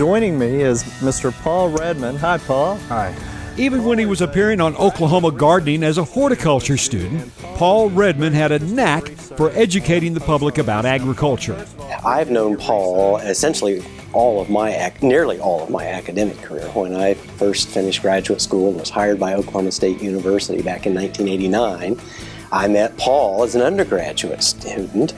joining me is Mr. Paul Redman. Hi, Paul. Hi. Even when he was appearing on Oklahoma Gardening as a horticulture student, Paul Redman had a knack for educating the public about agriculture. I've known Paul essentially nearly all of my academic career. When I first finished graduate school and was hired by Oklahoma State University back in 1989, I met Paul as an undergraduate student,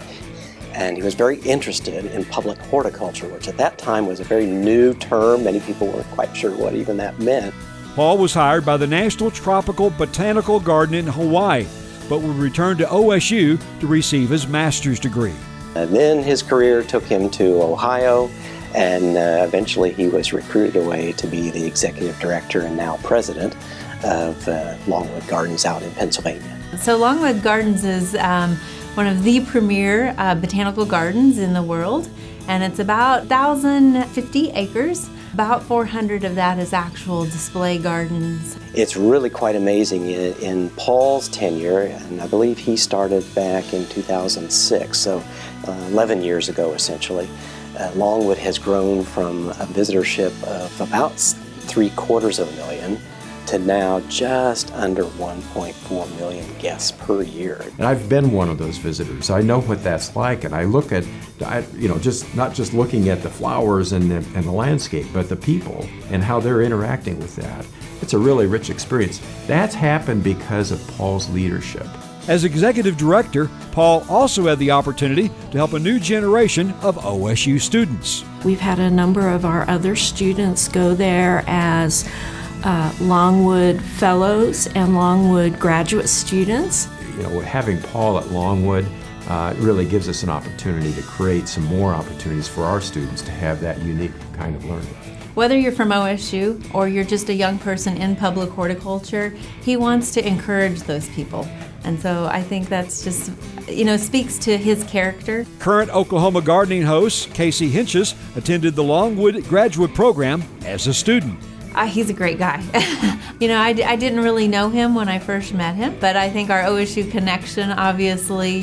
and he was very interested in public horticulture, which at that time was a very new term. Many people weren't quite sure what even that meant. Paul was hired by the National Tropical Botanical Garden in Hawaii, but would return to OSU to receive his master's degree. And then his career took him to Ohio, and eventually he was recruited away to be the executive director and now president of Longwood Gardens out in Pennsylvania. So Longwood Gardens is one of the premier botanical gardens in the world, and it's about 1,050 acres. About 400 of that is actual display gardens. It's really quite amazing. In Paul's tenure, and I believe he started back in 2006, so 11 years ago essentially, Longwood has grown from a visitorship of about 750,000 to now just under 1.4 million guests per year. And I've been one of those visitors. I know what that's like, and I look at, just not just looking at the flowers and the landscape, but the people and how they're interacting with that. It's a really rich experience. That's happened because of Paul's leadership. As executive director, Paul also had the opportunity to help a new generation of OSU students. We've had a number of our other students go there as Longwood Fellows and Longwood graduate students. Having Paul at Longwood really gives us an opportunity to create some more opportunities for our students to have that unique kind of learning. Whether you're from OSU or you're just a young person in public horticulture, he wants to encourage those people. And so I think that's just, speaks to his character. Current Oklahoma Gardening host Casey Hinches attended the Longwood graduate program as a student. He's a great guy. I didn't really know him when I first met him, but I think our OSU connection, obviously,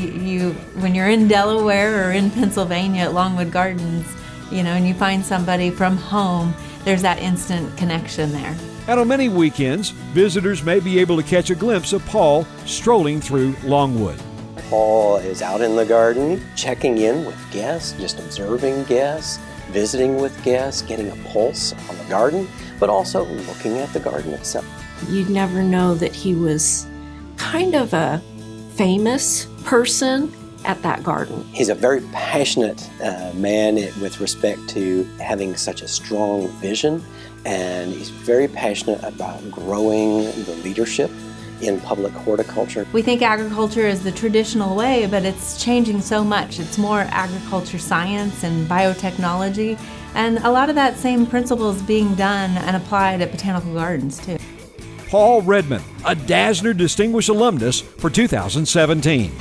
when you're in Delaware or in Pennsylvania at Longwood Gardens, and you find somebody from home, there's that instant connection there. And on many weekends, visitors may be able to catch a glimpse of Paul strolling through Longwood. Paul is out in the garden, checking in with guests, just observing guests, visiting with guests, getting a pulse on the garden, but also looking at the garden itself. You'd never know that he was kind of a famous person at that garden. He's a very passionate man with respect to having such a strong vision, and he's very passionate about growing the leadership in public horticulture. We think agriculture is the traditional way, but it's changing so much. It's more agriculture science and biotechnology, and a lot of that same principle is being done and applied at botanical gardens too. Paul Redman, a DASNR Distinguished Alumnus for 2017.